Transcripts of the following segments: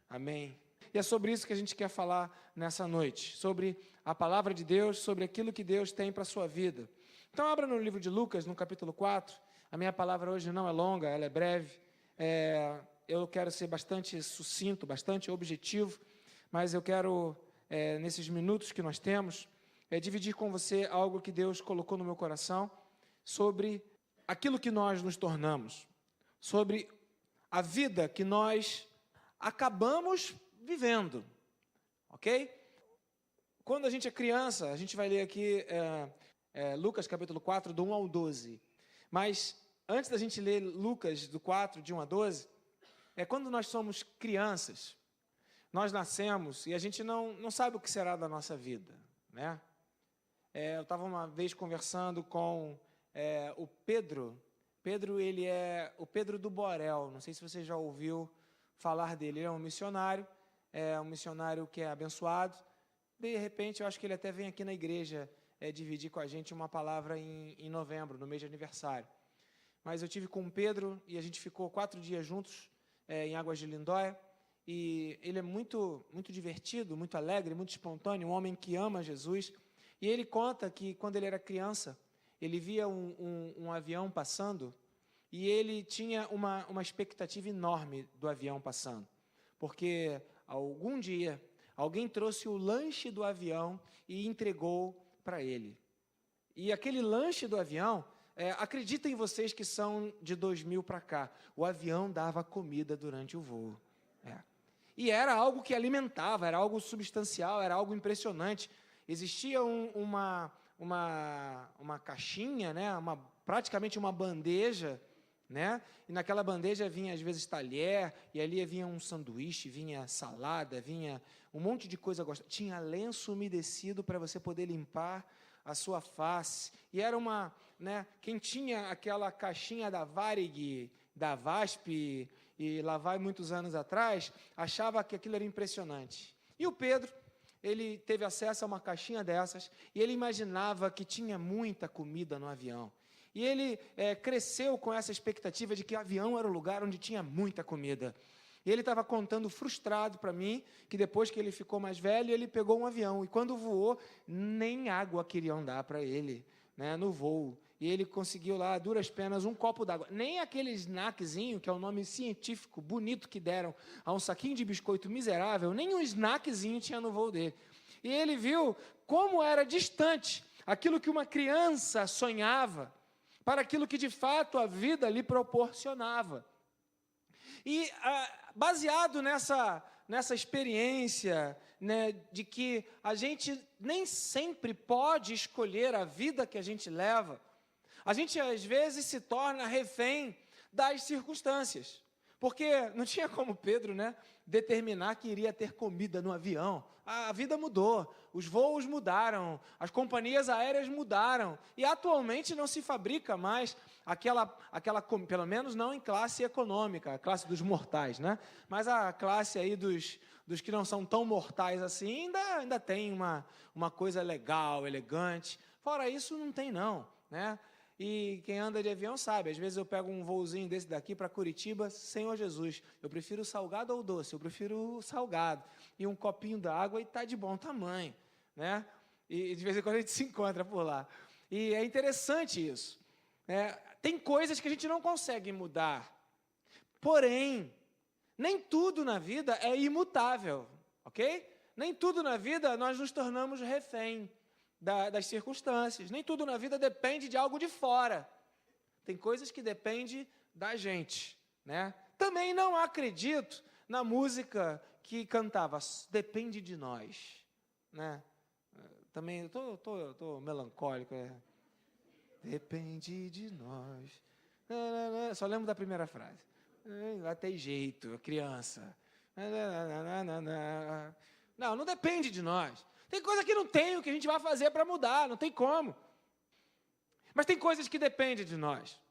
Amém. E é sobre isso que a gente quer falar nessa noite, sobre a palavra de Deus, sobre aquilo que Deus tem para a sua vida. Então, abra no livro de Lucas, no capítulo 4. A minha palavra hoje não é longa, ela é breve. Eu quero ser bastante sucinto, bastante objetivo, mas eu quero, nesses minutos que nós temos, dividir com você algo que Deus colocou no meu coração sobre aquilo que nós nos tornamos, sobre a vida que nós acabamos vivendo, ok? Quando a gente é criança, a gente vai ler aqui Lucas capítulo 4, do 1 ao 12. Mas antes da gente ler Lucas do 4, de 1 a 12, quando nós somos crianças, nós nascemos e a gente não sabe o que será da nossa vida, né? Eu estava uma vez conversando com o Pedro. Pedro, ele é o Pedro do Borel. Não sei se você já ouviu falar dele. Ele é um missionário que é abençoado. De repente, eu acho que ele até vem aqui na igreja dividir com a gente uma palavra em novembro, no mês de aniversário. Mas eu tive com o Pedro e a gente ficou 4 dias juntos em Águas de Lindóia. E ele é muito, muito divertido, muito alegre, muito espontâneo, um homem que ama Jesus. E ele conta que, quando ele era criança, ele via um avião passando e ele tinha uma expectativa enorme do avião passando. Porque, algum dia, alguém trouxe o lanche do avião e entregou para ele. E aquele lanche do avião, acreditem vocês que são de 2000 para cá, o avião dava comida durante o voo. E era algo que alimentava, era algo substancial, era algo impressionante. Existia uma caixinha, né? Praticamente uma bandeja, né? E naquela bandeja vinha, às vezes, talher, e ali vinha um sanduíche, vinha salada, vinha um monte de coisa gostosa. Tinha lenço umedecido para você poder limpar a sua face. E era quem tinha aquela caixinha da Varig, da VASP, e lá vai muitos anos atrás, achava que aquilo era impressionante. E o Pedro, ele teve acesso a uma caixinha dessas e ele imaginava que tinha muita comida no avião. E ele cresceu com essa expectativa de que o avião era o lugar onde tinha muita comida. E ele estava contando frustrado para mim que depois que ele ficou mais velho, ele pegou um avião. E quando voou, nem água queriam dar para ele, né, no voo. E ele conseguiu lá, a duras penas, um copo d'água. Nem aquele snackzinho, que é o nome científico bonito que deram a um saquinho de biscoito miserável, nem um snackzinho tinha no voo dele. E ele viu como era distante aquilo que uma criança sonhava para aquilo que, de fato, a vida lhe proporcionava. E, baseado nessa experiência, né, de que a gente nem sempre pode escolher a vida que a gente leva, a gente, às vezes, se torna refém das circunstâncias. Porque não tinha como Pedro, né, determinar que iria ter comida no avião. A vida mudou, os voos mudaram, as companhias aéreas mudaram. E, atualmente, não se fabrica mais pelo menos não em classe econômica, a classe dos mortais, né? Mas a classe aí dos que não são tão mortais assim, ainda tem uma coisa legal, elegante. Fora isso, não tem não, né? E quem anda de avião sabe, às vezes eu pego um voozinho desse daqui para Curitiba, Senhor Jesus, eu prefiro o salgado ou o doce? Eu prefiro o salgado. E um copinho d'água e está de bom tamanho, né? E de vez em quando a gente se encontra por lá. E é interessante isso. Tem coisas que a gente não consegue mudar. Porém, nem tudo na vida é imutável, ok? Nem tudo na vida nós nos tornamos refém das circunstâncias. Nem tudo na vida depende de algo de fora. Tem coisas que dependem da gente, né? Também não acredito na música que cantava Depende de Nós, né? Também eu tô melancólico, Depende de nós. Só lembro da primeira frase. Lá tem jeito, criança. Não depende de nós. Tem coisa que não tem o que a gente vai fazer para mudar, não tem como. Mas tem coisas que dependem de nós.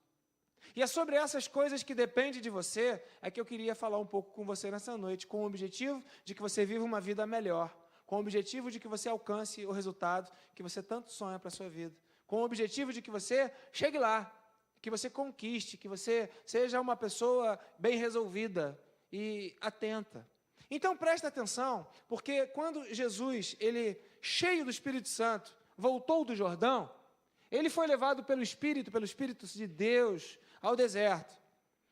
E é sobre essas coisas que dependem de você que eu queria falar um pouco com você nessa noite, com o objetivo de que você viva uma vida melhor, com o objetivo de que você alcance o resultado que você tanto sonha para a sua vida, com o objetivo de que você chegue lá, que você conquiste, que você seja uma pessoa bem resolvida e atenta. Então presta atenção, porque quando Jesus, ele cheio do Espírito Santo, voltou do Jordão, ele foi levado pelo Espírito de Deus ao deserto.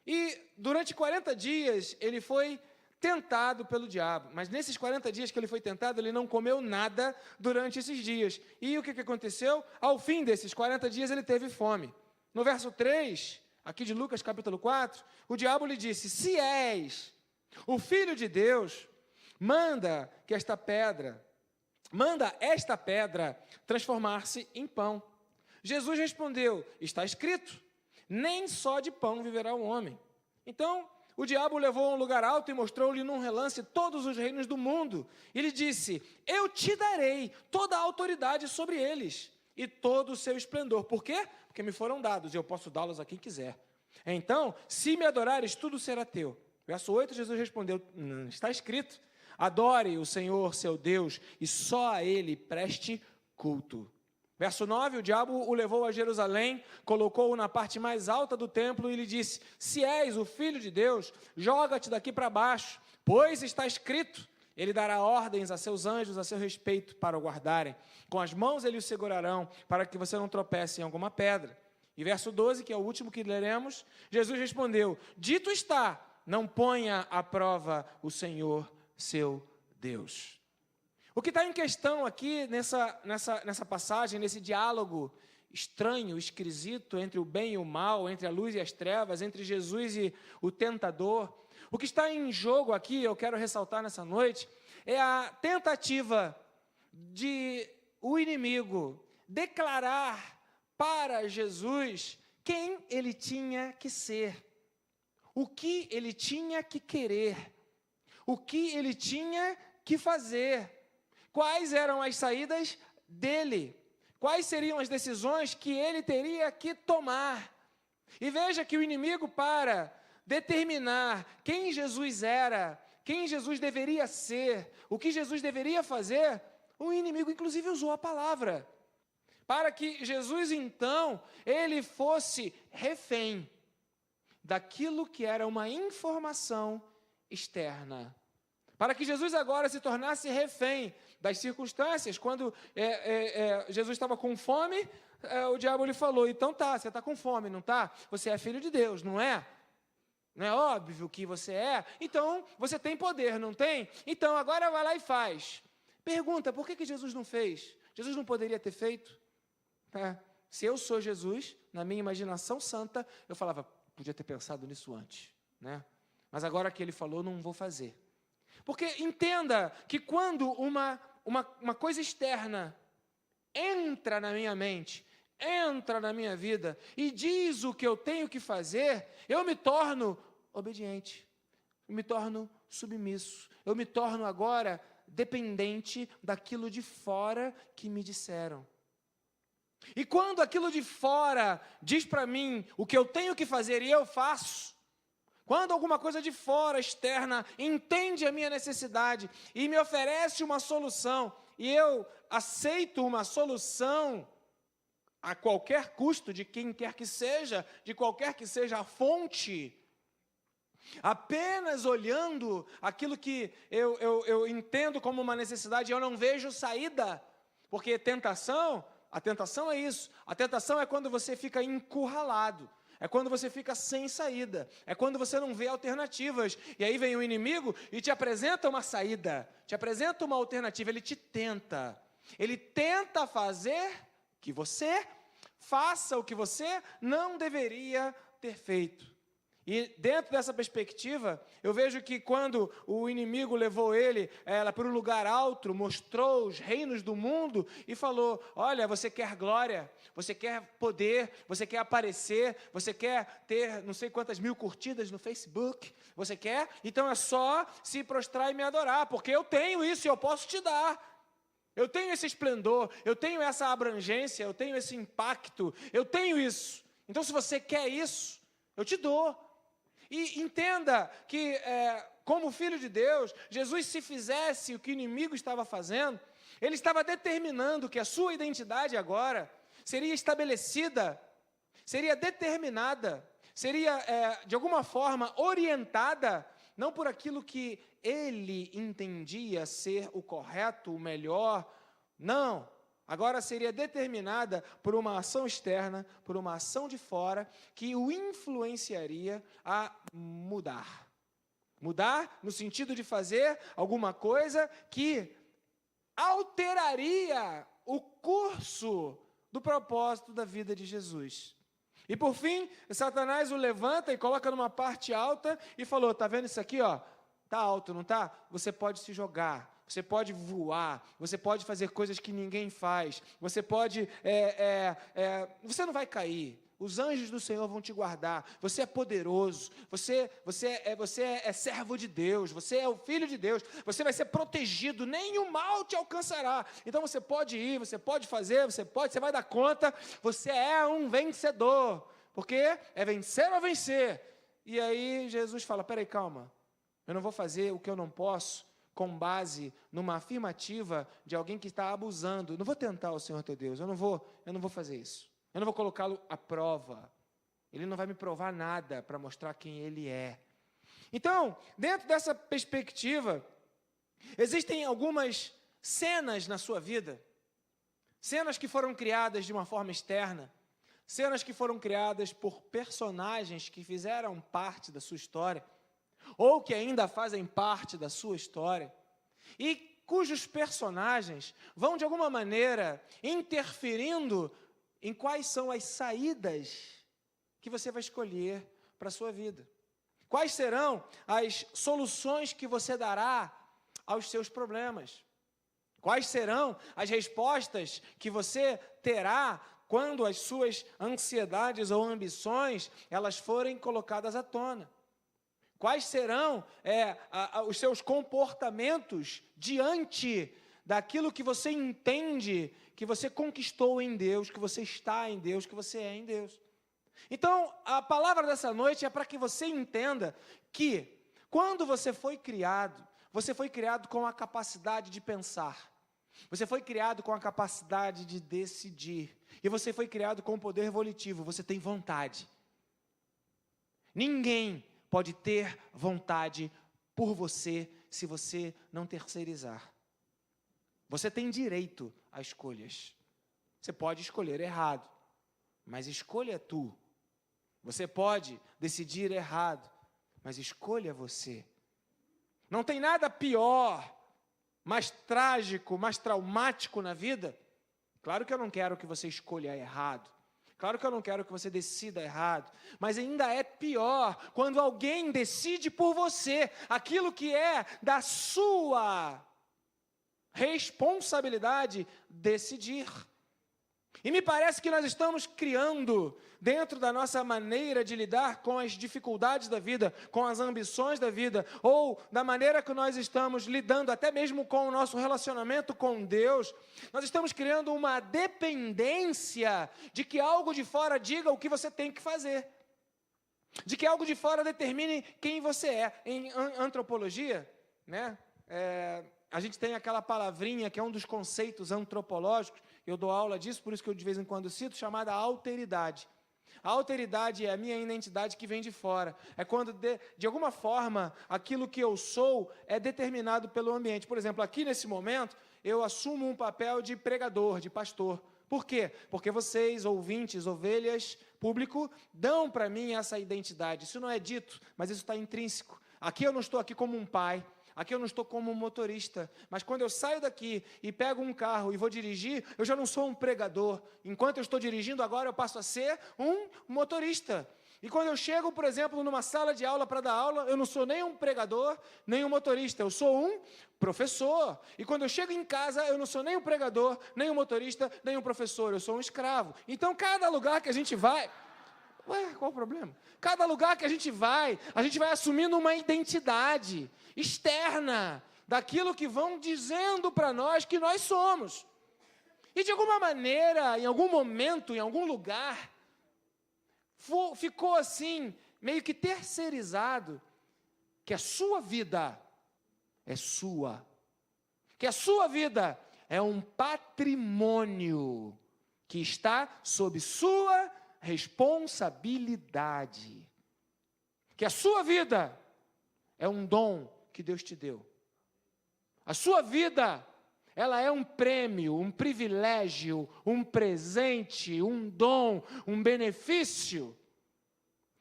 E durante 40 dias ele foi tentado pelo diabo. Mas nesses 40 dias que ele foi tentado, ele não comeu nada durante esses dias. E o que aconteceu? Ao fim desses 40 dias ele teve fome. No verso 3, aqui de Lucas capítulo 4, o diabo lhe disse: se és o Filho de Deus, manda esta pedra transformar-se em pão. Jesus respondeu: está escrito, nem só de pão viverá o homem. Então, o diabo o levou a um lugar alto e mostrou-lhe num relance todos os reinos do mundo. E lhe disse: eu te darei toda a autoridade sobre eles e todo o seu esplendor. Por quê? Porque me foram dados e eu posso dá-los a quem quiser. Então, se me adorares, tudo será teu. Verso 8, Jesus respondeu: está escrito, adore o Senhor seu Deus e só a Ele preste culto. Verso 9, o diabo o levou a Jerusalém, colocou-o na parte mais alta do templo e lhe disse: se és o Filho de Deus, joga-te daqui para baixo, pois está escrito, ele dará ordens a seus anjos a seu respeito para o guardarem. Com as mãos eles o segurarão, para que você não tropece em alguma pedra. E verso 12, que é o último que leremos, Jesus respondeu: dito está, não ponha à prova o Senhor seu Deus. O que está em questão aqui nessa passagem, nesse diálogo estranho, esquisito, entre o bem e o mal, entre a luz e as trevas, entre Jesus e o tentador, o que está em jogo aqui, eu quero ressaltar nessa noite, é a tentativa de o inimigo declarar para Jesus quem ele tinha que ser, o que ele tinha que querer, o que ele tinha que fazer. Quais eram as saídas dele? Quais seriam as decisões que ele teria que tomar? E veja que o inimigo, para determinar quem Jesus era, quem Jesus deveria ser, o que Jesus deveria fazer, o inimigo inclusive usou a palavra. Para que Jesus, então, ele fosse refém daquilo que era uma informação externa. Para que Jesus agora se tornasse refém das circunstâncias. Quando Jesus estava com fome, o diabo lhe falou: então tá, você está com fome, não está? Você é filho de Deus, não é? Não é óbvio que você é? Então, você tem poder, não tem? Então, agora vai lá e faz. Pergunta, por que Jesus não fez? Jesus não poderia ter feito? Se eu sou Jesus, na minha imaginação santa, eu falava, podia ter pensado nisso antes, né? Mas agora que ele falou, não vou fazer. Porque entenda que quando uma coisa externa entra na minha mente, entra na minha vida e diz o que eu tenho que fazer, eu me torno obediente, eu me torno submisso, eu me torno agora dependente daquilo de fora que me disseram. E quando aquilo de fora diz para mim o que eu tenho que fazer e eu faço, quando alguma coisa de fora, externa, entende a minha necessidade e me oferece uma solução, e eu aceito uma solução a qualquer custo, de quem quer que seja, de qualquer que seja a fonte, apenas olhando aquilo que eu entendo como uma necessidade, eu não vejo saída, porque a tentação é isso, a tentação é quando você fica encurralado, é quando você fica sem saída, é quando você não vê alternativas, e aí vem o inimigo e te apresenta uma saída, te apresenta uma alternativa, ele tenta fazer que você faça o que você não deveria ter feito. E dentro dessa perspectiva, eu vejo que quando o inimigo levou ela para um lugar alto, mostrou os reinos do mundo e falou, olha, você quer glória, você quer poder, você quer aparecer, você quer ter não sei quantas mil curtidas no Facebook, você quer? Então é só se prostrar e me adorar, porque eu tenho isso e eu posso te dar. Eu tenho esse esplendor, eu tenho essa abrangência, eu tenho esse impacto, eu tenho isso. Então se você quer isso, eu te dou. E entenda que, como Filho de Deus, Jesus, se fizesse o que o inimigo estava fazendo, ele estava determinando que a sua identidade agora seria estabelecida, seria determinada, seria, de alguma forma, orientada não por aquilo que ele entendia ser o correto, o melhor, não. Agora seria determinada por uma ação externa, por uma ação de fora, que o influenciaria a mudar. Mudar no sentido de fazer alguma coisa que alteraria o curso do propósito da vida de Jesus. E por fim, Satanás o levanta e coloca numa parte alta e falou, tá vendo isso aqui, ó? Tá alto, não tá? Você pode se jogar, você pode voar, você pode fazer coisas que ninguém faz, você pode, você não vai cair. Os anjos do Senhor vão te guardar. Você é poderoso. Você é servo de Deus. Você é o filho de Deus. Você vai ser protegido. Nenhum mal te alcançará. Então você pode ir, você pode fazer, você vai dar conta. Você é um vencedor. Porque é vencer ou vencer. E aí Jesus fala, peraí, calma. Eu não vou fazer o que eu não posso com base numa afirmativa de alguém que está abusando. Não vou tentar o Senhor teu Deus. Eu não vou fazer isso. Eu não vou colocá-lo à prova. Ele não vai me provar nada para mostrar quem ele é. Então, dentro dessa perspectiva, existem algumas cenas na sua vida, cenas que foram criadas de uma forma externa, cenas que foram criadas por personagens que fizeram parte da sua história, ou que ainda fazem parte da sua história, e cujos personagens vão, de alguma maneira, interferindo em quais são as saídas que você vai escolher para a sua vida. Quais serão as soluções que você dará aos seus problemas? Quais serão as respostas que você terá quando as suas ansiedades ou ambições elas forem colocadas à tona? Quais serão os seus comportamentos diante daquilo que você entende que você conquistou em Deus, que você está em Deus, que você é em Deus? Então, a palavra dessa noite é para que você entenda que, quando você foi criado com a capacidade de pensar, você foi criado com a capacidade de decidir, e você foi criado com o poder volitivo, você tem vontade. Ninguém pode ter vontade por você se você não terceirizar. Você tem direito a escolhas. Você pode escolher errado, mas escolha tu. Você pode decidir errado, mas escolha você. Não tem nada pior, mais trágico, mais traumático na vida. Claro que eu não quero que você escolha errado. Claro que eu não quero que você decida errado, mas ainda é pior quando alguém decide por você aquilo que é da sua responsabilidade decidir. E me parece que nós estamos criando, dentro da nossa maneira de lidar com as dificuldades da vida, com as ambições da vida, ou da maneira que nós estamos lidando até mesmo com o nosso relacionamento com Deus, nós estamos criando uma dependência de que algo de fora diga o que você tem que fazer, de que algo de fora determine quem você é. Em antropologia, né, a gente tem aquela palavrinha que é um dos conceitos antropológicos, eu dou aula disso, por isso que eu de vez em quando cito, chamada alteridade. A alteridade é a minha identidade que vem de fora. É quando, de alguma forma, aquilo que eu sou é determinado pelo ambiente. Por exemplo, aqui nesse momento, eu assumo um papel de pregador, de pastor. Por quê? Porque vocês, ouvintes, ovelhas, público, dão para mim essa identidade. Isso não é dito, mas isso está intrínseco. Aqui eu não estou aqui como um pai. Aqui eu não estou como um motorista, mas quando eu saio daqui e pego um carro e vou dirigir, eu já não sou um pregador. Enquanto eu estou dirigindo agora, eu passo a ser um motorista. E quando eu chego, por exemplo, numa sala de aula para dar aula, eu não sou nem um pregador, nem um motorista, eu sou um professor. E quando eu chego em casa, eu não sou nem um pregador, nem um motorista, nem um professor, eu sou um escravo. Então, cada lugar que a gente vai... qual o problema? Cada lugar que a gente vai assumindo uma identidade externa daquilo que vão dizendo para nós que nós somos. E de alguma maneira, em algum momento, em algum lugar, ficou assim, meio que terceirizado, que a sua vida é sua. Que a sua vida é um patrimônio que está sob sua responsabilidade. Que a sua vida é um dom que Deus te deu. A sua vida, ela é um prêmio, um privilégio, um presente, um dom, um benefício.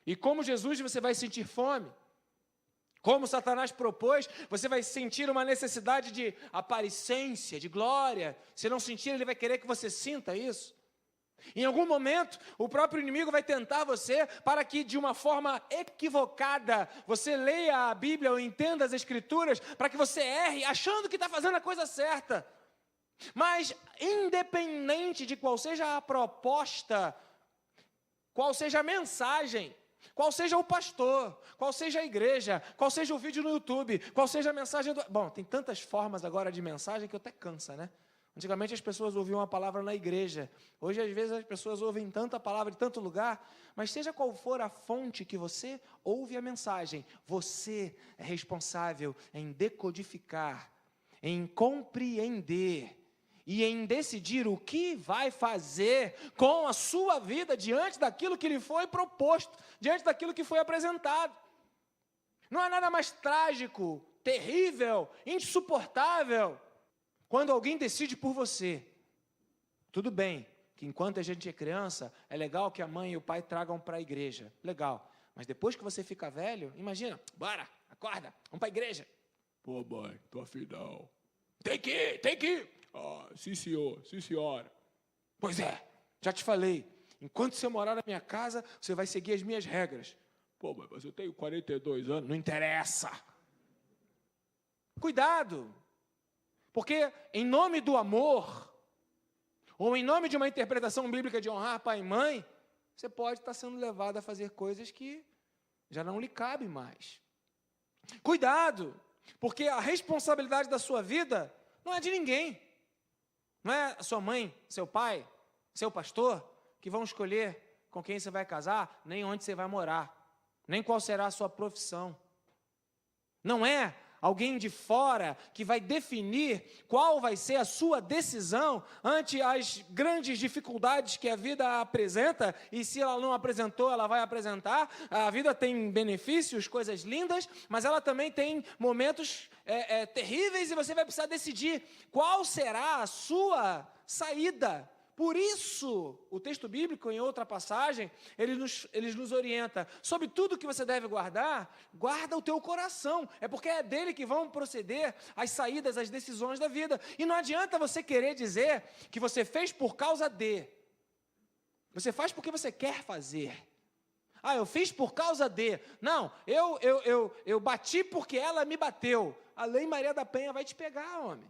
E como Jesus, você vai sentir fome. Como Satanás propôs, você vai sentir uma necessidade de aparência, de glória. Se não sentir, ele vai querer que você sinta isso. Em algum momento, o próprio inimigo vai tentar você para que, de uma forma equivocada, você leia a Bíblia ou entenda as Escrituras, para que você erre achando que está fazendo a coisa certa. Mas, independente de qual seja a proposta, qual seja a mensagem, qual seja o pastor, qual seja a igreja, qual seja o vídeo no YouTube, qual seja a mensagem do... Bom, tem tantas formas agora de mensagem que até cansa, né? Antigamente as pessoas ouviam uma palavra na igreja. Hoje, às vezes, as pessoas ouvem tanta palavra de tanto lugar. Mas seja qual for a fonte que você ouve a mensagem, você é responsável em decodificar, em compreender e em decidir o que vai fazer com a sua vida diante daquilo que lhe foi proposto, diante daquilo que foi apresentado. Não há nada mais trágico, terrível, insuportável quando alguém decide por você. Tudo bem, que enquanto a gente é criança, é legal que a mãe e o pai tragam para a igreja. Legal. Mas depois que você fica velho, imagina, bora, acorda, vamos para a igreja. Pô, mãe, tô afim não. Tem que ir, tem que ir. Ah, sim senhor, sim senhora. Pois é, já te falei. Enquanto você morar na minha casa, você vai seguir as minhas regras. Pô, mas eu tenho 42 anos. Não interessa. Cuidado. Porque em nome do amor, ou em nome de uma interpretação bíblica de honrar pai e mãe, você pode estar sendo levado a fazer coisas que já não lhe cabem mais. Cuidado, porque a responsabilidade da sua vida não é de ninguém. Não é a sua mãe, seu pai, seu pastor, que vão escolher com quem você vai casar, nem onde você vai morar, nem qual será a sua profissão. Não é alguém de fora que vai definir qual vai ser a sua decisão ante as grandes dificuldades que a vida apresenta, e se ela não apresentou, ela vai apresentar. A vida tem benefícios, coisas lindas, mas ela também tem momentos terríveis, e você vai precisar decidir qual será a sua saída. Por isso, o texto bíblico, em outra passagem, ele nos orienta. Sobre tudo que você deve guardar, guarda o teu coração. É porque é dele que vão proceder as saídas, as decisões da vida. E não adianta você querer dizer que você fez por causa de. Você faz porque você quer fazer. Ah, eu fiz por causa de. Não, eu bati porque ela me bateu. A Lei Maria da Penha vai te pegar, homem.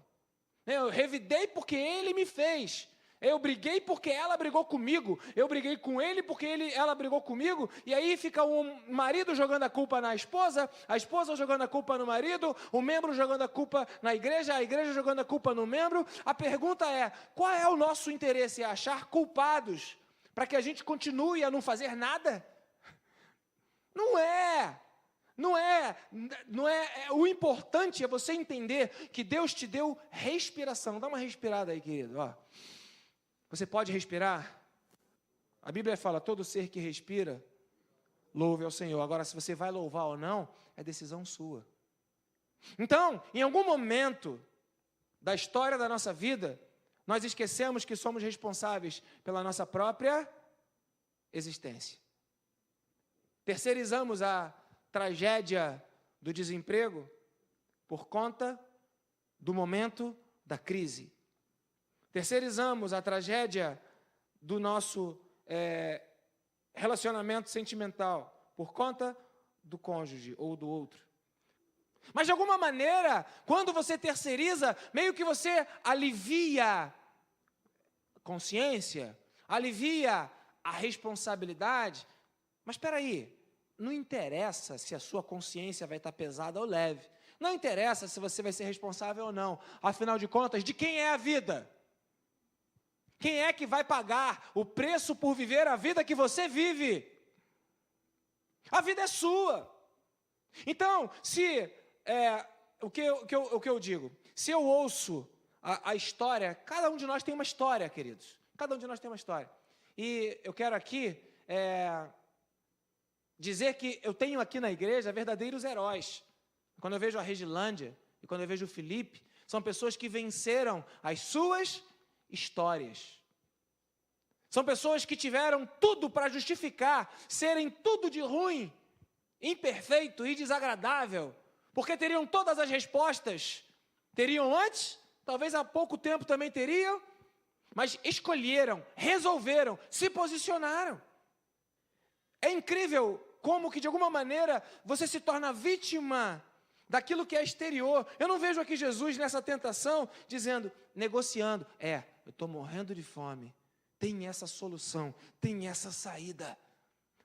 Eu revidei porque ele me fez. Eu briguei porque ela brigou comigo. Eu briguei com ele porque ela brigou comigo. E aí fica o marido jogando a culpa na esposa, a esposa jogando a culpa no marido, o membro jogando a culpa na igreja, a igreja jogando a culpa no membro. A pergunta é, qual é o nosso interesse? É achar culpados para que a gente continue a não fazer nada? Não é. O importante é você entender que Deus te deu respiração. Dá uma respirada aí, querido, ó. Você pode respirar? A Bíblia fala, todo ser que respira, louve ao Senhor. Agora, se você vai louvar ou não, é decisão sua. Então, em algum momento da história da nossa vida, nós esquecemos que somos responsáveis pela nossa própria existência. Terceirizamos a tragédia do desemprego por conta do momento da crise. Terceirizamos a tragédia do nosso relacionamento sentimental por conta do cônjuge ou do outro. Mas, de alguma maneira, quando você terceiriza, meio que você alivia a consciência, alivia a responsabilidade. Mas, espera aí, não interessa se a sua consciência vai estar pesada ou leve. Não interessa se você vai ser responsável ou não. Afinal de contas, de quem é a vida? Quem é que vai pagar o preço por viver a vida que você vive? A vida é sua. Então, o que eu digo? Se eu ouço a história, cada um de nós tem uma história, queridos. Cada um de nós tem uma história. E eu quero aqui dizer que eu tenho aqui na igreja verdadeiros heróis. quando eu vejo a Regilândia e quando eu vejo o Felipe, são pessoas que venceram as suas histórias. São pessoas que tiveram tudo para justificar serem tudo de ruim, imperfeito e desagradável, porque teriam todas as respostas. Teriam antes, talvez há pouco tempo também teriam, mas escolheram, resolveram, se posicionaram. É incrível como que de alguma maneira você se torna vítima daquilo que é exterior. Eu não vejo aqui Jesus nessa tentação dizendo, negociando, eu estou morrendo de fome, tem essa solução, tem essa saída.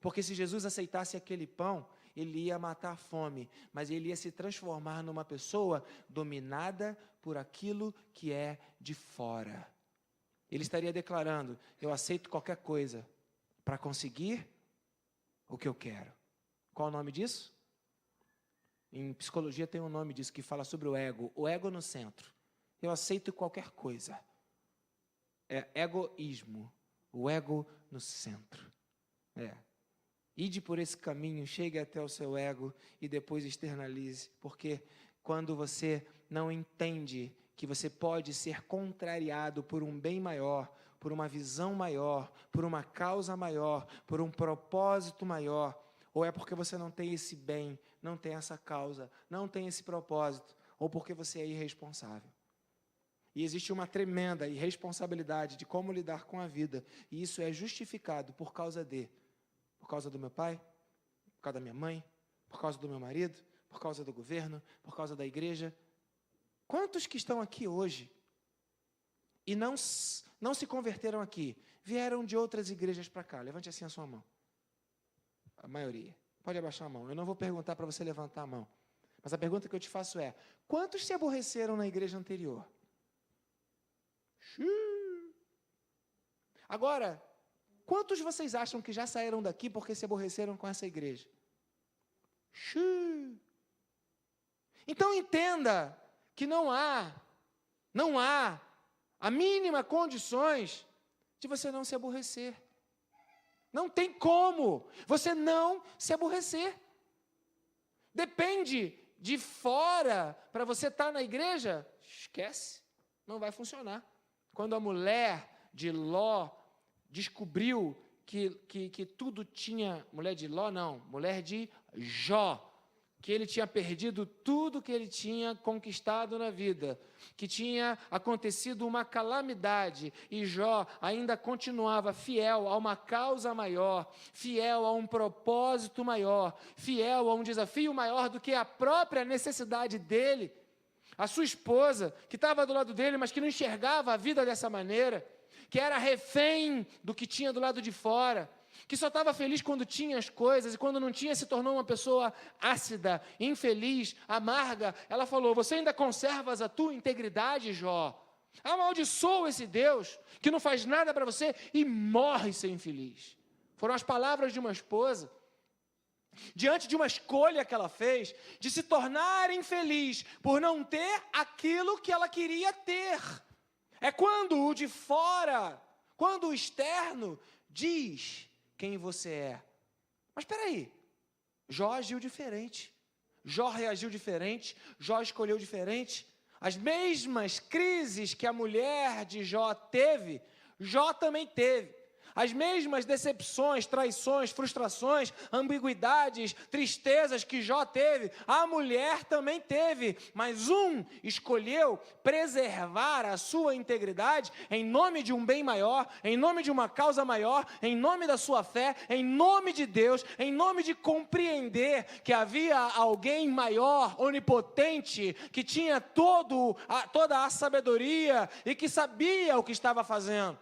Porque se Jesus aceitasse aquele pão, ele ia matar a fome, mas ele ia se transformar numa pessoa dominada por aquilo que é de fora. Ele estaria declarando, eu aceito qualquer coisa para conseguir o que eu quero. Qual o nome disso? Em psicologia tem um nome disso que fala sobre o ego no centro. Eu aceito qualquer coisa. É egoísmo, o ego no centro. Ide por esse caminho, chegue até o seu ego e depois externalize, porque quando você não entende que você pode ser contrariado por um bem maior, por uma visão maior, por uma causa maior, por um propósito maior, ou é porque você não tem esse bem, não tem essa causa, não tem esse propósito, ou porque você é irresponsável. E existe uma tremenda irresponsabilidade de como lidar com a vida, e isso é justificado por causa do meu pai, por causa da minha mãe, por causa do meu marido, por causa do governo, por causa da igreja. Quantos que estão aqui hoje e não se converteram aqui, vieram de outras igrejas para cá? Levante assim a sua mão. A maioria. Pode abaixar a mão. Eu não vou perguntar para você levantar a mão. Mas a pergunta que eu te faço é, quantos se aborreceram na igreja anterior? Agora, quantos vocês acham que já saíram daqui porque se aborreceram com essa igreja? Então entenda que não há a mínima condições de você não se aborrecer. Não tem como você não se aborrecer. Depende de fora para você estar na igreja, esquece, não vai funcionar. Quando a mulher de Ló descobriu que tudo tinha, mulher de Ló não, mulher de Jó, que ele tinha perdido tudo que ele tinha conquistado na vida, que tinha acontecido uma calamidade, e Jó ainda continuava fiel a uma causa maior, fiel a um propósito maior, fiel a um desafio maior do que a própria necessidade dele. A sua esposa, que estava do lado dele, mas que não enxergava a vida dessa maneira, que era refém do que tinha do lado de fora, que só estava feliz quando tinha as coisas, e quando não tinha se tornou uma pessoa ácida, infeliz, amarga. Ela falou, você ainda conservas a tua integridade, Jó? Amaldiçoa esse Deus, que não faz nada para você e morre ser infeliz. Foram as palavras de uma esposa, diante de uma escolha que ela fez, de se tornar infeliz, por não ter aquilo que ela queria ter. É quando o de fora, quando o externo diz quem você é. Mas espera aí, Jó agiu diferente, Jó reagiu diferente, Jó escolheu diferente. As mesmas crises que a mulher de Jó teve, Jó também teve. As mesmas decepções, traições, frustrações, ambiguidades, tristezas que Jó teve, a mulher também teve, mas um escolheu preservar a sua integridade em nome de um bem maior, em nome de uma causa maior, em nome da sua fé, em nome de Deus, em nome de compreender que havia alguém maior, onipotente, que tinha toda a sabedoria e que sabia o que estava fazendo.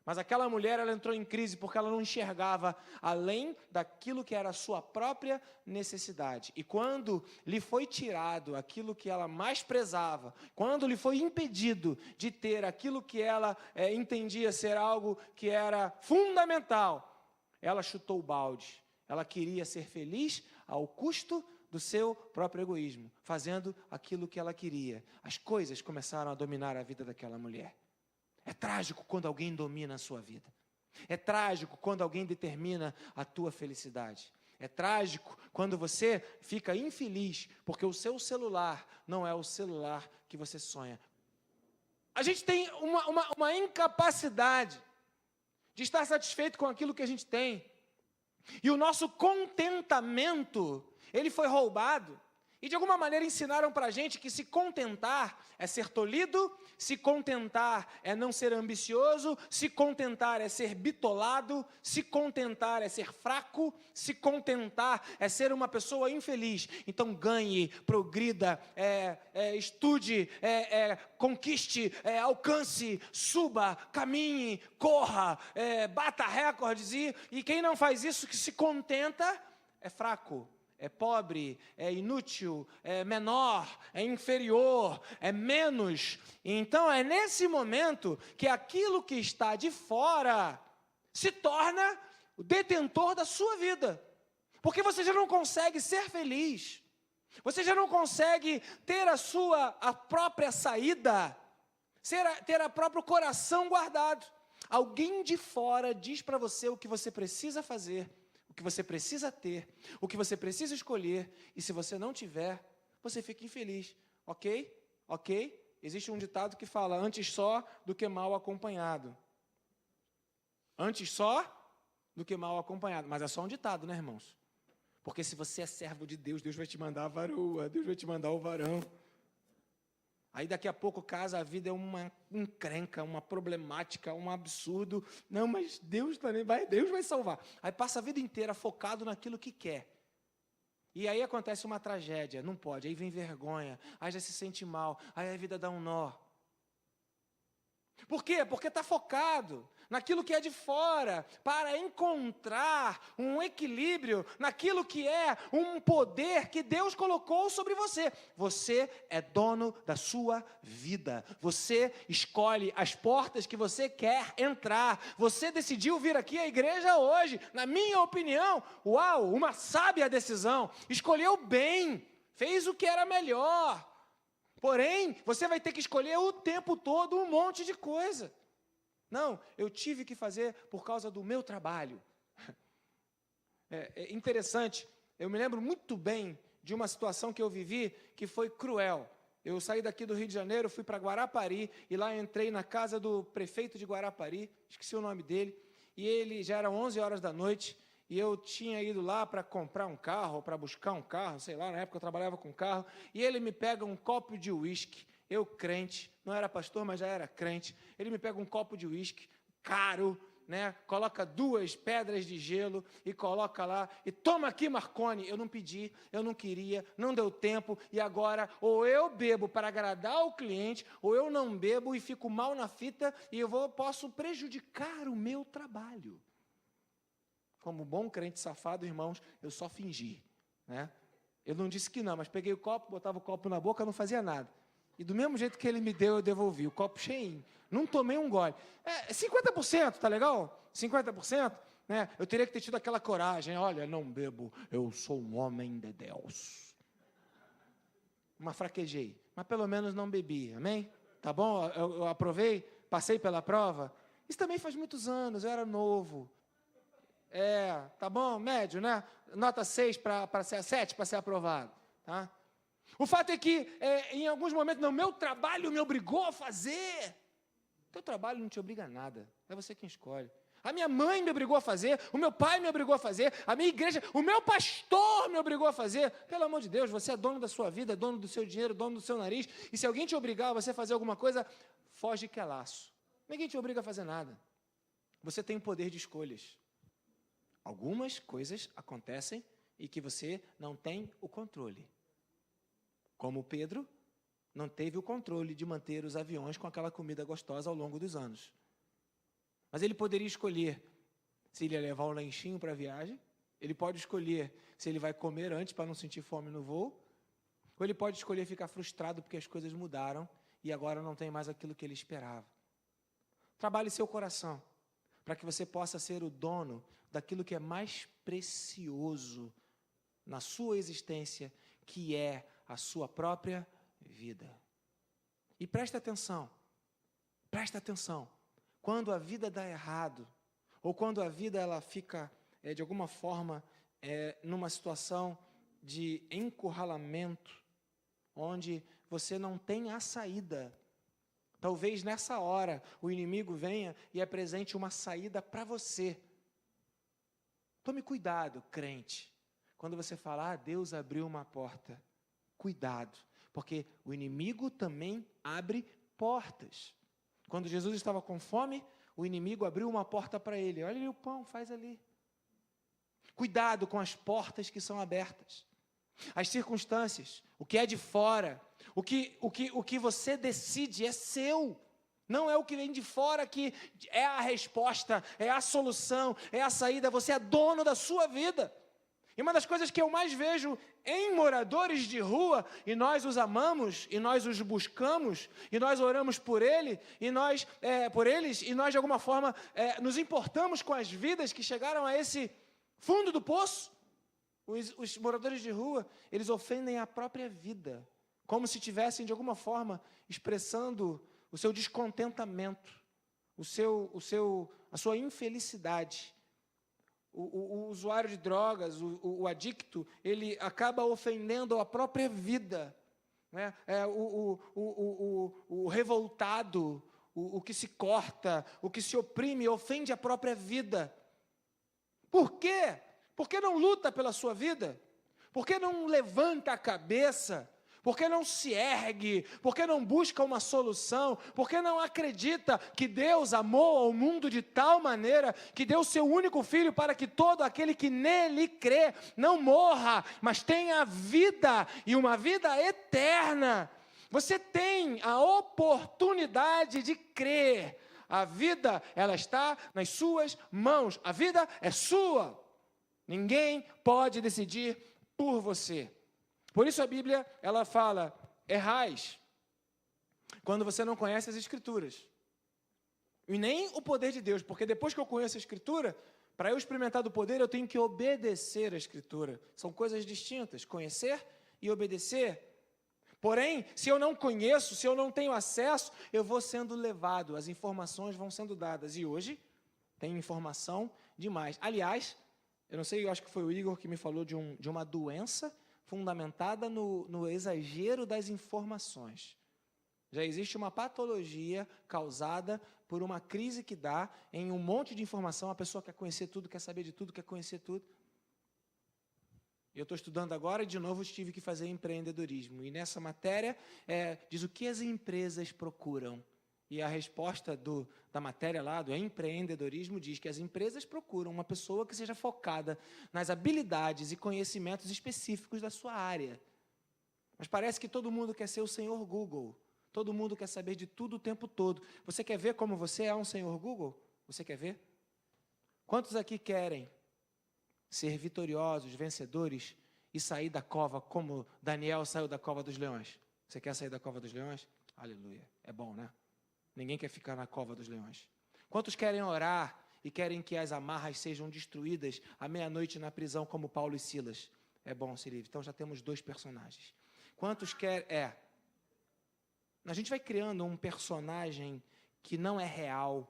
Mas aquela mulher, ela entrou em crise porque ela não enxergava além daquilo que era a sua própria necessidade. E quando lhe foi tirado aquilo que ela mais prezava, quando lhe foi impedido de ter aquilo que ela entendia ser algo que era fundamental, ela chutou o balde. Ela queria ser feliz ao custo do seu próprio egoísmo, fazendo aquilo que ela queria. As coisas começaram a dominar a vida daquela mulher. É trágico quando alguém domina a sua vida. É trágico quando alguém determina a tua felicidade. É trágico quando você fica infeliz, porque o seu celular não é o celular que você sonha. A gente tem uma incapacidade de estar satisfeito com aquilo que a gente tem. E o nosso contentamento, ele foi roubado. E de alguma maneira ensinaram para a gente que se contentar é ser tolido, se contentar é não ser ambicioso, se contentar é ser bitolado, se contentar é ser fraco, se contentar é ser uma pessoa infeliz. Então ganhe, progrida, estude, conquiste, alcance, suba, caminhe, corra, bata recordes. E quem não faz isso, que se contenta, é fraco. É pobre, é inútil, é menor, é inferior, é menos. Então é nesse momento que aquilo que está de fora se torna o detentor da sua vida. Porque você já não consegue ser feliz. Você já não consegue ter a própria saída, ter o próprio coração guardado. Alguém de fora diz para você o que você precisa fazer, o que você precisa ter, o que você precisa escolher, e se você não tiver, você fica infeliz. Ok? Ok? Existe um ditado que fala, antes só do que mal acompanhado. Antes só do que mal acompanhado. Mas é só um ditado, né, irmãos? Porque se você é servo de Deus, Deus vai te mandar a varoa, Deus vai te mandar o varão. Aí daqui a pouco, casa, a vida é uma encrenca, uma problemática, um absurdo. Não, mas Deus vai salvar. Aí passa a vida inteira focado naquilo que quer. E aí acontece uma tragédia, não pode. Aí vem vergonha, aí já se sente mal, aí a vida dá um nó. Por quê? Porque está focado naquilo que é de fora, para encontrar um equilíbrio naquilo que é um poder que Deus colocou sobre você. Você é dono da sua vida. Você escolhe as portas que você quer entrar. Você decidiu vir aqui à igreja hoje. Na minha opinião, uau, uma sábia decisão. Escolheu bem, fez o que era melhor. Porém, você vai ter que escolher o tempo todo um monte de coisa. Não, eu tive que fazer por causa do meu trabalho. É interessante, eu me lembro muito bem de uma situação que eu vivi que foi cruel. Eu saí daqui do Rio de Janeiro, fui para Guarapari, e lá entrei na casa do prefeito de Guarapari, esqueci o nome dele, e ele já eram 11 horas da noite, e eu tinha ido lá para comprar um carro, para buscar um carro, sei lá, na época eu trabalhava com carro, e ele me pega um copo de uísque, eu crente, não era pastor, mas já era crente, ele me pega um copo de uísque, caro, né? Coloca 2 pedras de gelo e coloca lá, e toma aqui, Marconi. Eu não pedi, eu não queria, não deu tempo, e agora ou eu bebo para agradar o cliente, ou eu não bebo e fico mal na fita, e posso prejudicar o meu trabalho. Como bom crente safado, irmãos, eu só fingi, né? Eu não disse que não, mas peguei o copo, botava o copo na boca, não fazia nada. E do mesmo jeito que ele me deu, eu devolvi, o copo cheinho. Não tomei um gole. 50%, tá legal? 50%, né? Eu teria que ter tido aquela coragem, olha, não bebo, eu sou um homem de Deus. Mas fraquejei, mas pelo menos não bebi, amém? Tá bom? Eu aprovei, passei pela prova. Isso também faz muitos anos, eu era novo. Tá bom? Médio, né? Nota 6 para ser 7 para ser aprovado, tá? O fato é que, em alguns momentos, não, meu trabalho me obrigou a fazer. Teu trabalho não te obriga a nada, é você quem escolhe. A minha mãe me obrigou a fazer, o meu pai me obrigou a fazer, a minha igreja, o meu pastor me obrigou a fazer. Pelo amor de Deus, você é dono da sua vida, dono do seu dinheiro, dono do seu nariz, e se alguém te obrigar a você fazer alguma coisa, foge que é laço. Ninguém te obriga a fazer nada. Você tem o poder de escolhas. Algumas coisas acontecem e que você não tem o controle. Como Pedro não teve o controle de manter os aviões com aquela comida gostosa ao longo dos anos. Mas ele poderia escolher se ele ia levar um lanchinho para a viagem, ele pode escolher se ele vai comer antes para não sentir fome no voo, ou ele pode escolher ficar frustrado porque as coisas mudaram e agora não tem mais aquilo que ele esperava. Trabalhe seu coração para que você possa ser o dono daquilo que é mais precioso na sua existência, que é a sua própria vida. E presta atenção, quando a vida dá errado, ou quando a vida ela fica, de alguma forma, numa situação de encurralamento, onde você não tem a saída. Talvez nessa hora o inimigo venha e apresente uma saída para você. Tome cuidado, crente, quando você falar, Deus abriu uma porta. Cuidado, porque o inimigo também abre portas. Quando Jesus estava com fome, o inimigo abriu uma porta para ele. Olha ali o pão, faz ali. Cuidado com as portas que são abertas. As circunstâncias, o que é de fora, o que você decide é seu. Não é o que vem de fora que é a resposta, é a solução, é a saída. Você é dono da sua vida. E uma das coisas que eu mais vejo em moradores de rua, e nós os amamos, e nós os buscamos, e nós oramos por eles, e nós de alguma forma nos importamos com as vidas que chegaram a esse fundo do poço. Os moradores de rua, eles ofendem a própria vida, como se estivessem, de alguma forma, expressando o seu descontentamento, a sua infelicidade. O usuário de drogas, o adicto, ele acaba ofendendo a própria vida, né? O revoltado, o que se corta, o que se oprime, ofende a própria vida. Por quê? Por que não luta pela sua vida? Por que não levanta a cabeça? Por que não se ergue? Por que não busca uma solução? Por que não acredita que Deus amou ao mundo de tal maneira que deu seu único filho para que todo aquele que nele crê não morra, mas tenha vida e uma vida eterna? Você tem a oportunidade de crer. A vida, ela está nas suas mãos. A vida é sua. Ninguém pode decidir por você. Por isso a Bíblia, ela fala, errais, quando você não conhece as Escrituras. E nem o poder de Deus, porque depois que eu conheço a Escritura, para eu experimentar do poder, eu tenho que obedecer a Escritura. São coisas distintas, conhecer e obedecer. Porém, se eu não conheço, se eu não tenho acesso, eu vou sendo levado, as informações vão sendo dadas. E hoje, tem informação demais. Aliás, eu não sei, eu acho que foi o Igor que me falou de uma doença fundamentada no exagero das informações. Já existe uma patologia causada por uma crise que dá em um monte de informação, a pessoa quer conhecer tudo, quer saber de tudo, quer conhecer tudo. Eu estou estudando agora e, de novo, tive que fazer empreendedorismo. E nessa matéria, diz o que as empresas procuram. E a resposta da matéria lá, do empreendedorismo, diz que as empresas procuram uma pessoa que seja focada nas habilidades e conhecimentos específicos da sua área. Mas parece que todo mundo quer ser o senhor Google. Todo mundo quer saber de tudo o tempo todo. Você quer ver como você é um senhor Google? Você quer ver? Quantos aqui querem ser vitoriosos, vencedores e sair da cova como Daniel saiu da cova dos leões? Você quer sair da cova dos leões? Aleluia. É bom, né? Ninguém quer ficar na cova dos leões. Quantos querem orar e querem que as amarras sejam destruídas à meia-noite na prisão, como Paulo e Silas? É bom, Sirive. Então já temos 2 personagens. Quantos querem... A gente vai criando um personagem que não é real,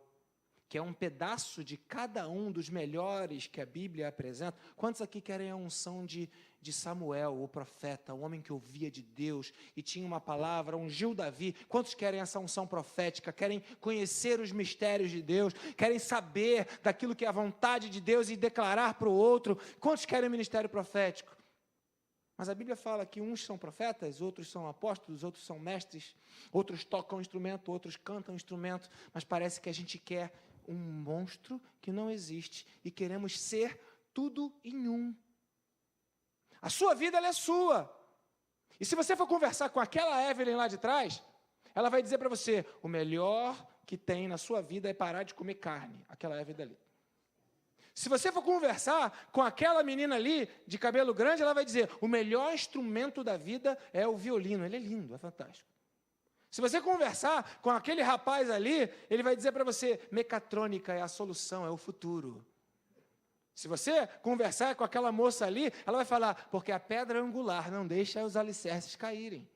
que é um pedaço de cada um dos melhores que a Bíblia apresenta. Quantos aqui querem a unção de Samuel, o profeta, o homem que ouvia de Deus e tinha uma palavra, ungiu Davi? Quantos querem essa unção profética, querem conhecer os mistérios de Deus, querem saber daquilo que é a vontade de Deus e declarar para o outro? Quantos querem o ministério profético? Mas a Bíblia fala que uns são profetas, outros são apóstolos, outros são mestres, outros tocam instrumento, outros cantam instrumento, mas parece que a gente quer um monstro que não existe e queremos ser tudo em um. A sua vida, ela é sua. E se você for conversar com aquela Evelyn lá de trás, ela vai dizer para você, o melhor que tem na sua vida é parar de comer carne, aquela Evelyn dali. Se você for conversar com aquela menina ali, de cabelo grande, ela vai dizer, o melhor instrumento da vida é o violino, ele é lindo, é fantástico. Se você conversar com aquele rapaz ali, ele vai dizer para você, mecatrônica é a solução, é o futuro. Se você conversar com aquela moça ali, ela vai falar, porque a pedra angular não deixa os alicerces caírem.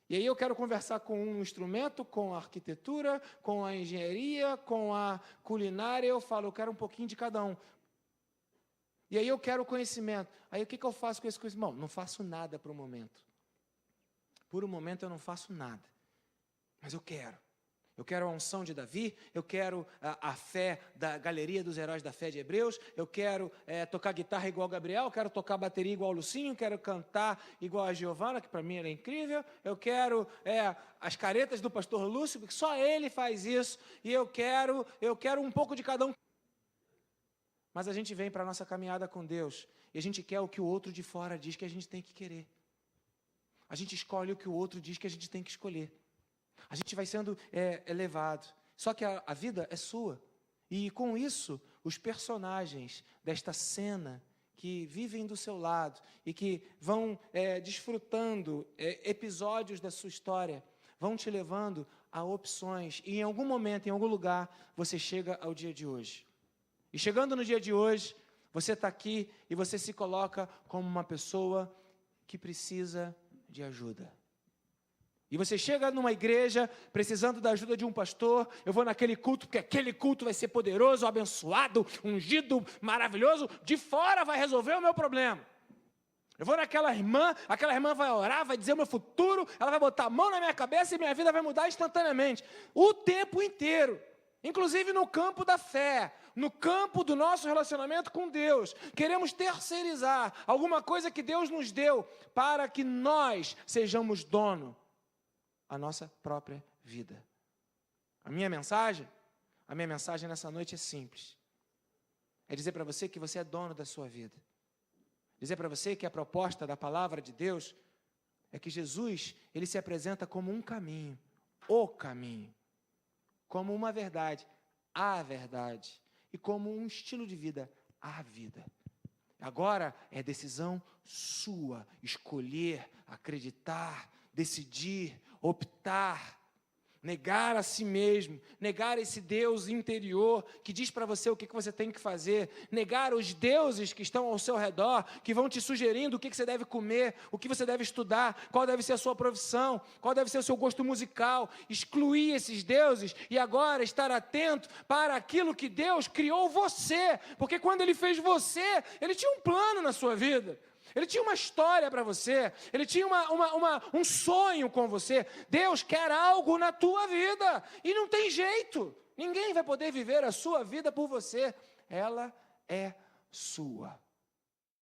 E aí eu quero conversar com um instrumento, com a arquitetura, com a engenharia, com a culinária, eu falo, eu quero um pouquinho de cada um. E aí eu quero conhecimento. Aí o que eu faço com esse conhecimento? Bom, não faço nada para o momento. Por um momento eu não faço nada. Mas eu quero. Eu quero a unção de Davi, eu quero a fé da galeria dos heróis da fé de Hebreus, eu quero tocar guitarra igual a Gabriel, eu quero tocar bateria igual ao Lucinho, eu quero cantar igual a Giovana, que para mim era incrível, eu quero as caretas do pastor Lúcio, porque só ele faz isso, e eu quero um pouco de cada um. Mas a gente vem para a nossa caminhada com Deus, e a gente quer o que o outro de fora diz que a gente tem que querer. A gente escolhe o que o outro diz que a gente tem que escolher. A gente vai sendo elevado. Só que a vida é sua. E com isso, os personagens desta cena que vivem do seu lado e que vão desfrutando episódios da sua história, vão te levando a opções. E em algum momento, em algum lugar, você chega ao dia de hoje. E chegando no dia de hoje, você está aqui e você se coloca como uma pessoa que precisa de ajuda. E você chega numa igreja precisando da ajuda de um pastor, eu vou naquele culto, porque aquele culto vai ser poderoso, abençoado, ungido, maravilhoso, de fora vai resolver o meu problema. Eu vou naquela irmã vai orar, vai dizer o meu futuro, ela vai botar a mão na minha cabeça e minha vida vai mudar instantaneamente. O tempo inteiro, inclusive no campo da fé, no campo do nosso relacionamento com Deus. Queremos terceirizar alguma coisa que Deus nos deu para que nós sejamos dono a nossa própria vida. A minha mensagem nessa noite é simples. É dizer para você que você é dono da sua vida. Dizer para você que a proposta da palavra de Deus é que Jesus, ele se apresenta como um caminho, o caminho, como uma verdade, a verdade, e como um estilo de vida, a vida. Agora é decisão sua, escolher, acreditar, decidir, optar, negar a si mesmo, negar esse Deus interior que diz para você o que você tem que fazer, negar os deuses que estão ao seu redor, que vão te sugerindo o que você deve comer, o que você deve estudar, qual deve ser a sua profissão, qual deve ser o seu gosto musical, excluir esses deuses e agora estar atento para aquilo que Deus criou você, porque quando Ele fez você, Ele tinha um plano na sua vida. Ele tinha uma história para você, ele tinha um sonho com você. Deus quer algo na tua vida e não tem jeito. Ninguém vai poder viver a sua vida por você. Ela é sua.